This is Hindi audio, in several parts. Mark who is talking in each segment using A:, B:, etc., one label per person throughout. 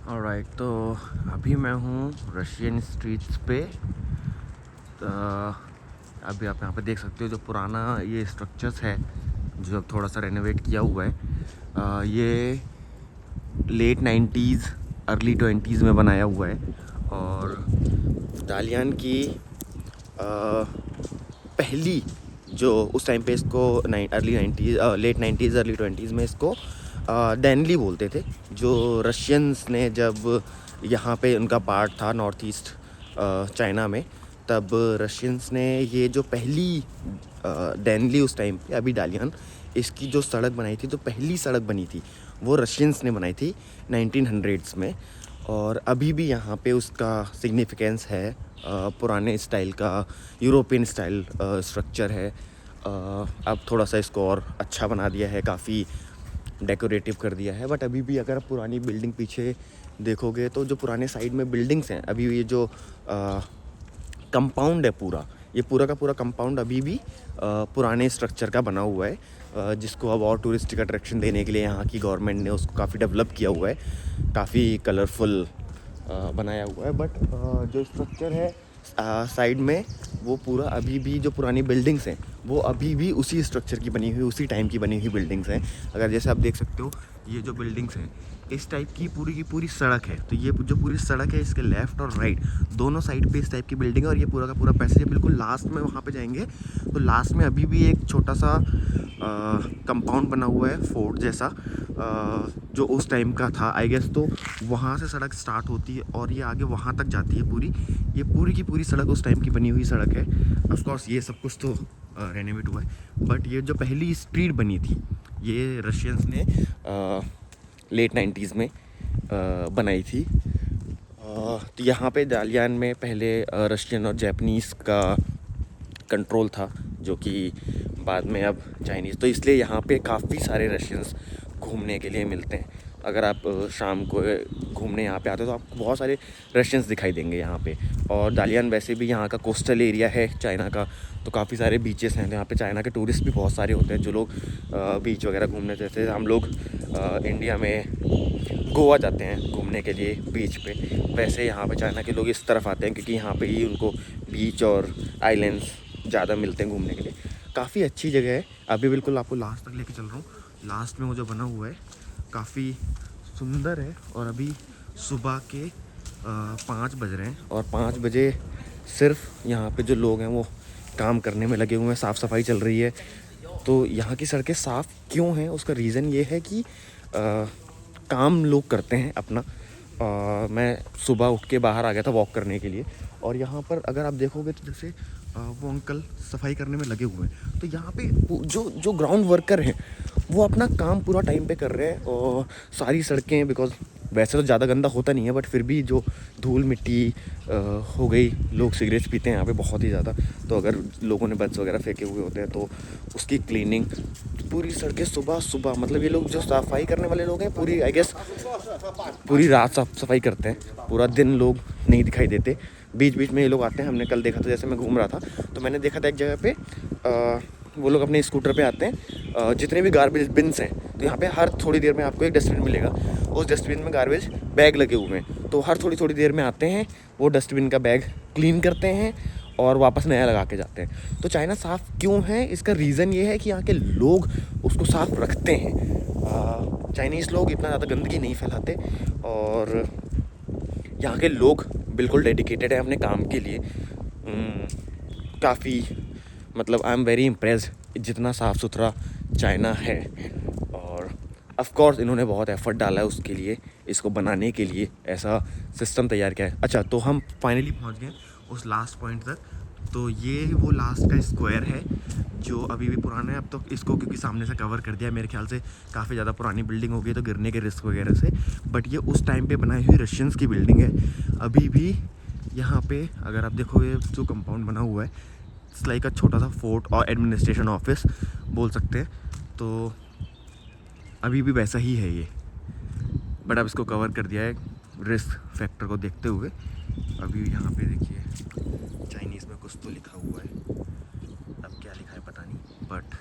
A: ऑलराइट, तो अभी मैं हूँ रशियन स्ट्रीट्स पे। अभी आप यहाँ पे देख सकते हो जो पुराना ये स्ट्रक्चर्स है जो अब थोड़ा सा रेनोवेट किया हुआ है। ये लेट 90s अर्ली 20s में बनाया हुआ है और दालियान की पहली जो उस टाइम पे इसको early 90s late 90s early 20s में इसको डैनली बोलते थे। जो रशियंस ने जब यहाँ पे उनका पार्ट था नॉर्थ ईस्ट चाइना में, तब रशियंस ने ये जो पहली डैनली उस टाइम पे, अभी डालियन, इसकी जो सड़क बनाई थी, तो पहली सड़क बनी थी वो रशियंस ने बनाई थी 1900s में। और अभी भी यहाँ पे उसका सिग्निफिकेंस है। पुराने स्टाइल का यूरोपियन स्टाइल स्ट्रक्चर है। अब थोड़ा सा इसको और अच्छा बना दिया है, काफ़ी डेकोरेटिव कर दिया है। बट अभी भी अगर आप पुरानी बिल्डिंग पीछे देखोगे तो जो पुराने साइड में बिल्डिंग्स हैं, अभी ये जो कंपाउंड है पूरा, ये पूरा का पूरा कंपाउंड अभी भी पुराने स्ट्रक्चर का बना हुआ है, जिसको अब और टूरिस्टिक अट्रैक्शन देने के लिए यहाँ की गवर्नमेंट ने उसको काफ़ी डेवलप किया हुआ है, काफ़ी कलरफुल बनाया हुआ है। बट जो स्ट्रक्चर है साइड में, वो पूरा अभी भी जो पुरानी बिल्डिंग्स हैं वो अभी भी उसी स्ट्रक्चर की बनी हुई, उसी टाइम की बनी हुई बिल्डिंग्स हैं। अगर जैसे आप देख सकते हो ये जो बिल्डिंग्स हैं, इस टाइप की पूरी सड़क है। तो ये जो पूरी सड़क है, इसके लेफ़्ट और राइट दोनों साइड पे इस टाइप की बिल्डिंग है। और ये पूरा का पूरा पैसेज बिल्कुल लास्ट में वहाँ पे जाएंगे तो लास्ट में अभी भी एक छोटा सा कंपाउंड बना हुआ है, फोर्ट जैसा, जो उस टाइम का था आई गेस। तो वहाँ से सड़क स्टार्ट होती है और ये आगे वहाँ तक जाती है पूरी। ये पूरी की पूरी सड़क उस टाइम की बनी हुई सड़क है। ऑफ कोर्स ये सब कुछ तो रेनोवेट हुआ है, बट ये जो पहली स्ट्रीट बनी थी ये रशियंस ने लेट 90s में बनाई थी। तो यहाँ पे दालियान में पहले रशियन और जापानीज़ का कंट्रोल था, जो कि बाद में अब चाइनीज़। तो इसलिए यहाँ पे काफ़ी सारे रशियंस घूमने के लिए मिलते हैं। अगर आप शाम को घूमने यहाँ पे आते हो तो आपको बहुत सारे रशियंस दिखाई देंगे यहाँ पे। और दालियान वैसे भी यहाँ का कोस्टल एरिया है चाइना का, तो काफ़ी सारे बीचेस हैं। तो यहाँ पे चाइना के टूरिस्ट भी बहुत सारे होते हैं जो लोग बीच वगैरह घूमने, जैसे हम लोग इंडिया में गोवा जाते हैं घूमने के लिए बीच पे, वैसे यहाँ पे चाइना के लोग इस तरफ आते हैं क्योंकि यहाँ पे ही उनको बीच और आइलैंड्स ज़्यादा मिलते हैं घूमने के लिए। काफ़ी अच्छी जगह है। अभी बिल्कुल आपको लास्ट तक लेके चल रहा हूँ। लास्ट में वो जो बना हुआ है काफ़ी सुंदर है। और अभी सुबह के 5 बज रहे हैं और 5 बजे सिर्फ यहाँ पे जो लोग हैं वो काम करने में लगे हुए हैं, साफ़ सफाई चल रही है। तो यहाँ की सड़कें साफ़ क्यों हैं, उसका रीज़न ये है कि काम लोग करते हैं अपना। मैं सुबह उठ के बाहर आ गया था वॉक करने के लिए, और यहाँ पर अगर आप देखोगे तो जैसे वो अंकल सफाई करने में लगे हुए हैं। तो यहाँ पे जो जो ग्राउंड वर्कर हैं वो अपना काम पूरा टाइम पे कर रहे हैं। और सारी सड़कें, बिकॉज वैसे तो ज़्यादा गंदा होता नहीं है, बट फिर भी जो धूल मिट्टी हो गई, लोग सिगरेट पीते हैं यहाँ पे बहुत ही ज़्यादा, तो अगर लोगों ने बट्स वगैरह फेंके हुए होते हैं तो उसकी क्लीनिंग पूरी सड़कें सुबह सुबह, मतलब ये लोग जो सफाई करने वाले लोग हैं पूरी आई गेस पूरी रात साफ सफाई करते हैं, पूरा दिन लोग नहीं दिखाई देते। बीच बीच में ये लोग आते हैं। हमने कल देखा था, जैसे मैं घूम रहा था तो मैंने देखा था एक जगह पे वो लोग अपने स्कूटर पे आते हैं। जितने भी गार्बेज बिन्स हैं, तो यहाँ पे हर थोड़ी देर में आपको एक डस्टबिन मिलेगा। उस डस्टबिन में गार्बेज बैग लगे हुए हैं, तो हर थोड़ी थोड़ी देर में आते हैं, वो डस्टबिन का बैग क्लीन करते हैं और वापस नया लगा के जाते हैं। तो चाइना साफ़ क्यों है, इसका रीज़न ये है कि यहाँ के लोग उसको साफ़ रखते हैं। चाइनीज़ लोग इतना ज़्यादा गंदगी नहीं फैलाते और यहाँ के लोग बिल्कुल डेडिकेटेड है अपने काम के लिए। काफ़ी, मतलब आई एम वेरी इम्प्रेस्ड जितना साफ़ सुथरा चाइना है। और ऑफ कोर्स इन्होंने बहुत एफर्ट डाला है उसके लिए, इसको बनाने के लिए ऐसा सिस्टम तैयार किया है। अच्छा, तो हम फाइनली पहुंच गए उस लास्ट पॉइंट तक। तो ये वो लास्ट का स्क्वायर है जो अभी भी पुराना है। अब तो इसको क्योंकि सामने से कवर कर दिया, मेरे ख्याल से काफ़ी ज़्यादा पुरानी बिल्डिंग हो गई तो गिरने के रिस्क वगैरह से, बट ये उस टाइम पे बनाई हुई रशियंस की बिल्डिंग है। अभी भी यहाँ पे अगर आप देखोगे जो कंपाउंड बना हुआ है, इट्स लाइक अ छोटा सा फोर्ट और एडमिनिस्ट्रेशन ऑफिस बोल सकते हैं। तो अभी भी वैसा ही है ये, बट अब इसको कवर कर दिया है रिस्क फैक्टर को देखते हुए। अभी यहाँ पे देखिए चाइनीज़ में कुछ तो लिखा हुआ है, अब क्या लिखा है पता नहीं, बट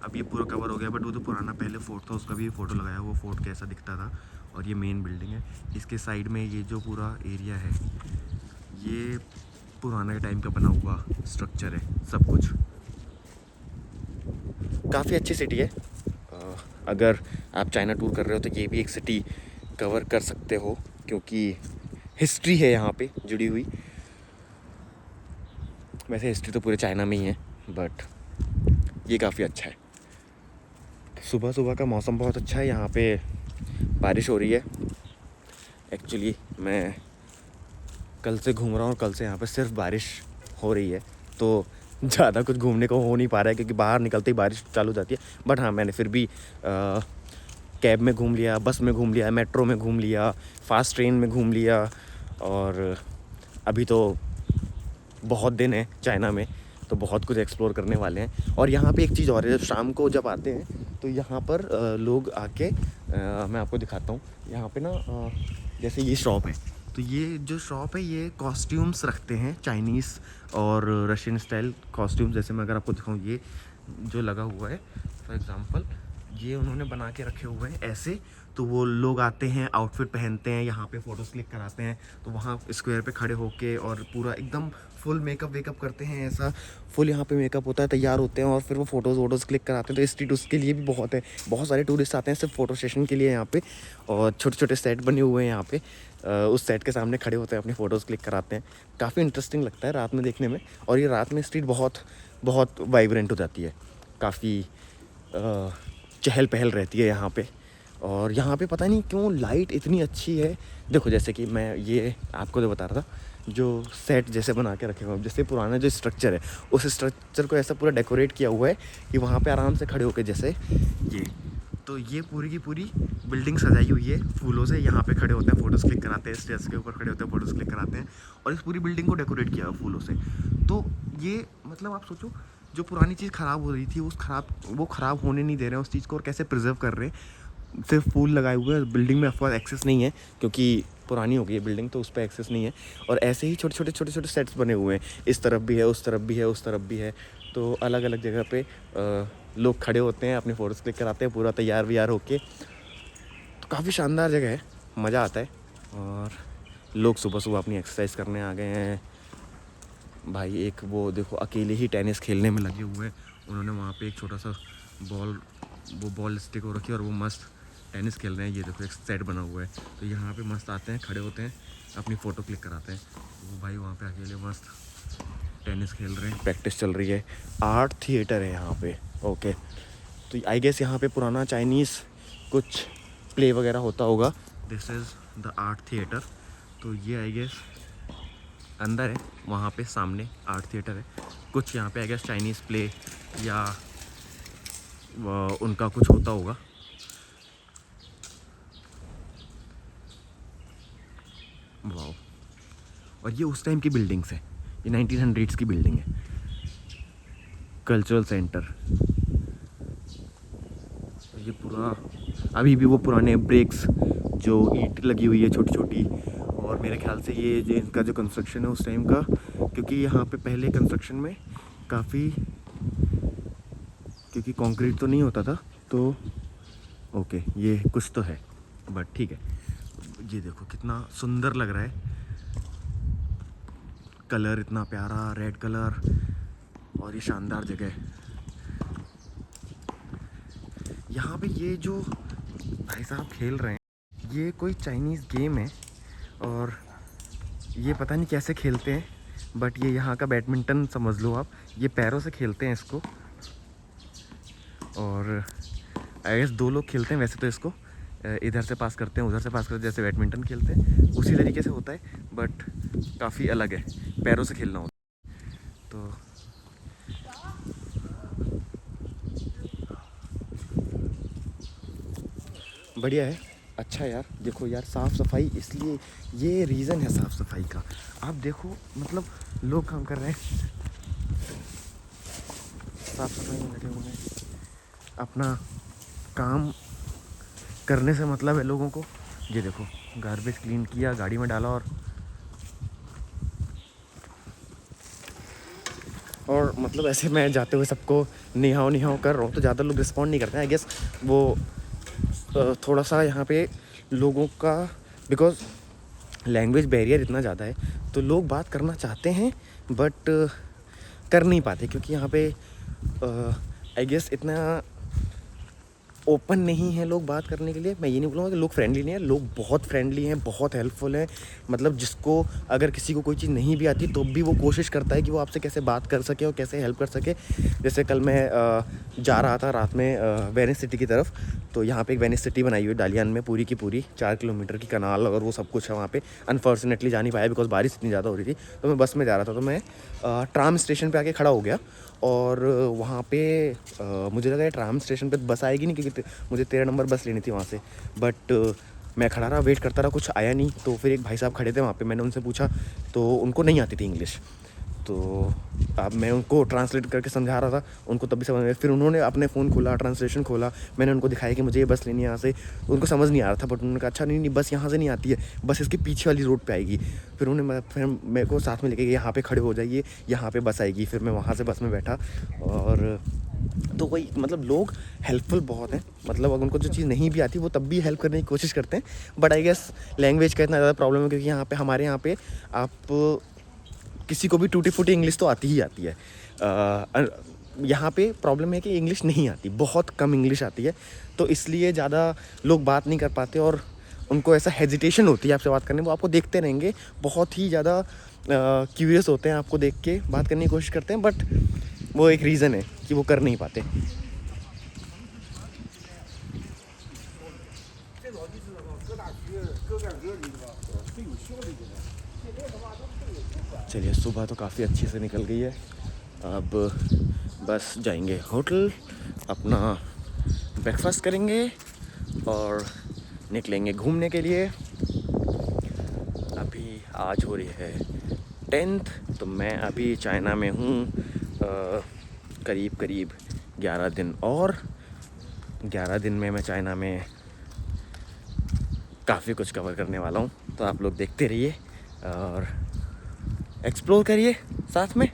A: अब ये पूरा कवर हो गया, बट वो जो पुराना पहले फोर्ट था उसका भी फ़ोटो लगाया, वो फोर्ट कैसा दिखता था। और ये मेन बिल्डिंग है, इसके साइड में ये जो पूरा एरिया है ये पुराने टाइम का बना हुआ स्ट्रक्चर है सब कुछ। काफ़ी अच्छी सिटी है। अगर आप चाइना टूर कर रहे हो तो ये भी एक सिटी कवर कर सकते हो, क्योंकि हिस्ट्री है यहाँ पे जुड़ी हुई। वैसे हिस्ट्री तो पूरे चाइना में ही है, बट ये काफ़ी अच्छा है। सुबह सुबह का मौसम बहुत अच्छा है, यहाँ पे बारिश हो रही है। एक्चुअली मैं कल से घूम रहा हूँ और कल से यहाँ पे सिर्फ बारिश हो रही है, तो ज़्यादा कुछ घूमने को हो नहीं पा रहा है, क्योंकि बाहर निकलते ही बारिश चालू हो जाती है। बट हाँ, मैंने फिर भी कैब में घूम लिया, बस में घूम लिया, मेट्रो में घूम लिया, फास्ट ट्रेन में घूम लिया। और अभी तो बहुत दिन है चाइना में, तो बहुत कुछ एक्सप्लोर करने वाले हैं। और यहाँ पे एक चीज़ और है, जब शाम को जब आते हैं तो यहाँ पर लोग आके मैं आपको दिखाता हूँ। यहाँ पे ना जैसे ये शॉप है, तो ये जो शॉप है ये कॉस्ट्यूम्स रखते हैं, चाइनीज़ और रशियन स्टाइल कॉस्ट्यूम्स। जैसे मैं अगर आपको दिखाऊँ, ये जो लगा हुआ है फॉर एग्ज़ाम्पल, ये उन्होंने बना के रखे हुए हैं ऐसे। तो वो लोग आते हैं, आउटफिट पहनते हैं, यहाँ पे फ़ोटोज़ क्लिक कराते हैं। तो वहाँ स्क्वायर पे खड़े होके और पूरा एकदम फुल मेकअप वेकअप करते हैं, ऐसा फुल यहाँ पे मेकअप होता है, तैयार होते हैं और फिर वो फ़ोटोज़ वोटोज़ क्लिक कराते हैं। तो स्ट्रीट उसके लिए भी बहुत है, बहुत सारे टूरिस्ट आते हैं सिर्फ फ़ोटो सेशन के लिए यहाँ पे। और छोटे छोटे सेट बने हुए हैं यहाँ पे, उस सेट के सामने खड़े होते हैं, अपनी फ़ोटोज़ क्लिक कराते हैं। काफ़ी इंटरेस्टिंग लगता है रात में देखने में। और ये रात में स्ट्रीट बहुत बहुत वाइब्रेंट हो जाती है, काफ़ी चहल पहल रहती है यहाँ पे। और यहाँ पे पता नहीं क्यों लाइट इतनी अच्छी है। देखो, जैसे कि मैं ये आपको तो बता रहा था, जो सेट जैसे बना के रखे हुए हैं, जैसे पुराना जो स्ट्रक्चर है उस स्ट्रक्चर को ऐसा पूरा डेकोरेट किया हुआ है कि वहाँ पे आराम से खड़े होकर, जैसे ये, तो ये पूरी की पूरी बिल्डिंग सजाई हुई है फूलों से। यहाँ पे खड़े होते हैं, फ़ोटोज़ क्लिक कराते हैं, स्टेज के ऊपर खड़े होते हैं, फ़ोटोज़ क्लिक कराते हैं। और इस पूरी बिल्डिंग को डेकोरेट किया है फूलों से। तो ये मतलब आप सोचो, जो पुरानी चीज़ ख़राब हो रही थी वो ख़राब होने नहीं दे रहे हैं उस चीज़ को, और कैसे प्रिजर्व कर रहे हैं। सिर्फ फूल लगाए हुए हैं। बिल्डिंग में ऑफकोर्स एक्सेस नहीं है, क्योंकि पुरानी हो गई है बिल्डिंग, तो उस पर एक्सेस नहीं है। और ऐसे ही छोटे छोटे सेट्स बने हुए हैं, इस तरफ भी है, उस तरफ भी है, उस तरफ भी है। तो अलग अलग जगह पे लोग खड़े होते हैं, अपने फ़ोटोज़ क्लिक कराते हैं, पूरा तैयार व्यार होके। तो काफ़ी शानदार जगह है, मज़ा आता है। और लोग सुबह सुबह अपनी एक्सरसाइज करने आ गए हैं। भाई एक वो देखो, अकेले ही टेनिस खेलने में लगे हुए हैं। उन्होंने वहाँ पे एक छोटा सा बॉल स्टिक हो रखी है और वो मस्त टेनिस खेल रहे हैं। ये देखो एक सेट बना हुआ है, तो यहाँ पे मस्त आते हैं, खड़े होते हैं, अपनी फ़ोटो क्लिक कराते हैं। वो भाई वहाँ पे अकेले मस्त टेनिस खेल रहे हैं, प्रैक्टिस चल रही है। आर्ट थिएटर है यहाँ पे, ओके। तो आई गेस यहाँ पे पुराना चाइनीज़ कुछ प्ले वगैरह होता होगा। This is the art theatre. तो ये आई गेस अंदर है, वहाँ पे सामने आर्ट थिएटर है। कुछ यहाँ पे आई गेस चाइनीज़ प्ले या उनका कुछ होता होगा। वाह। और ये उस टाइम की बिल्डिंग्स है, ये 1900s की बिल्डिंग है, कल्चरल सेंटर। ये पूरा अभी भी वो पुराने ब्रिक्स, जो ईंट लगी हुई है छोटी छोटी। और मेरे ख्याल से ये जो इनका जो कंस्ट्रक्शन है उस टाइम का, क्योंकि यहाँ पे पहले कंस्ट्रक्शन में काफ़ी, क्योंकि कंक्रीट तो नहीं होता था, तो ओके ये कुछ तो है, बट ठीक है। ये देखो कितना सुंदर लग रहा है, कलर इतना प्यारा रेड कलर, और ये शानदार जगह है। यहाँ पे ये जो भाई साहब खेल रहे हैं, ये कोई चाइनीज़ गेम है, और ये पता नहीं कैसे खेलते हैं, बट ये यहाँ का बैडमिंटन समझ लो आप। ये पैरों से खेलते हैं इसको, और आई गेस 2 लोग खेलते हैं वैसे तो इसको। इधर से पास करते हैं, उधर से पास करते हैं, जैसे बैडमिंटन खेलते हैं उसी तरीके से होता है, बट काफ़ी अलग है, पैरों से खेलना होता है। तो बढ़िया है, अच्छा यार। देखो यार, साफ़ सफाई, इसलिए ये रीज़न है साफ़ सफाई का। आप देखो मतलब लोग काम कर रहे हैं, साफ़ सफाई में लगे हुए हैं, अपना काम करने से मतलब है लोगों को। ये देखो गार्बेज क्लीन किया, गाड़ी में डाला, और और मतलब ऐसे मैं जाते हुए सबको निहाओ निहाओ कर रहा हूँ तो ज़्यादा लोग रिस्पॉन्ड नहीं करते हैं। आई गेस वो थोड़ा सा यहाँ पे लोगों का, बिकॉज लैंग्वेज बैरियर इतना ज़्यादा है तो लोग बात करना चाहते हैं बट कर नहीं पाते, क्योंकि यहाँ पे आई गेस इतना ओपन नहीं है लोग बात करने के लिए। मैं ये नहीं बोलूँगा कि लोग फ्रेंडली नहीं है, लोग बहुत फ्रेंडली हैं, बहुत हेल्पफुल हैं। मतलब जिसको अगर किसी को कोई चीज़ नहीं भी आती तो भी वो कोशिश करता है कि वो आपसे कैसे बात कर सके और कैसे हेल्प कर सके। जैसे कल मैं जा रहा था रात में वेनिस सिटी की तरफ, तो यहाँ पे एक वेनिस सिटी बनाई हुई है डालियन में, पूरी की पूरी 4 किलोमीटर की कनाल और वो सब कुछ है वहाँ पे। अनफॉर्चुनेटली जा नहीं पाया बिकॉज बारिश इतनी ज़्यादा हो रही थी। तो मैं बस में जा रहा था तो मैं ट्राम स्टेशन पे आके खड़ा हो गया और वहाँ पे मुझे लगा ट्राम स्टेशन पे बस आएगी नहीं, क्योंकि मुझे 13 नंबर बस लेनी थी वहाँ से। बट मैं खड़ा रहा, वेट करता रहा, कुछ आया नहीं। तो फिर एक भाई साहब खड़े थे वहाँ पे, मैंने उनसे पूछा तो उनको नहीं आती थी इंग्लिश, तो अब मैं उनको ट्रांसलेट करके समझा रहा था, उनको तभी समझ में। फिर उन्होंने अपने फ़ोन खोला, ट्रांसलेशन खोला, मैंने उनको दिखाया कि मुझे ये बस लेनी है यहाँ से। उनको समझ नहीं आ रहा था बट उन्होंने कहा अच्छा नहीं बस यहाँ से नहीं आती है, बस इसके पीछे वाली रोड पे आएगी। फिर मेरे को साथ में लेके गए, यहाँ पे खड़े हो जाइए, यहाँ पे बस आएगी। फिर मैं वहाँ से बस में बैठा और तो वही, मतलब लोग हेल्पफुल बहुत हैं। मतलब अगर उनको जो चीज़ नहीं भी आती वो तब भी हेल्प करने की कोशिश करते हैं। बट आई गेस लैंग्वेज का इतना ज़्यादा प्रॉब्लम है, क्योंकि यहाँ पे हमारे यहाँ पे आप किसी को भी टूटी फूटी इंग्लिश तो आती ही आती है। यहाँ पे प्रॉब्लम है कि इंग्लिश नहीं आती, बहुत कम इंग्लिश आती है, तो इसलिए ज़्यादा लोग बात नहीं कर पाते और उनको ऐसा हेजिटेशन होती है आपसे बात करने। वो आपको देखते रहेंगे, बहुत ही ज़्यादा क्यूरियस होते हैं, आपको देख के बात करने की कोशिश करते हैं, बट वो एक रीज़न है कि वो कर नहीं पाते। चलिए, सुबह तो काफ़ी अच्छी से निकल गई है, अब बस जाएंगे होटल, अपना ब्रेकफास्ट करेंगे और निकलेंगे घूमने के लिए। अभी आज हो रही है 10th, तो मैं अभी चाइना में हूँ करीब 11 दिन, और 11 दिन में मैं चाइना में काफ़ी कुछ कवर करने वाला हूँ। तो आप लोग देखते रहिए और एक्सप्लोर करिए साथ में।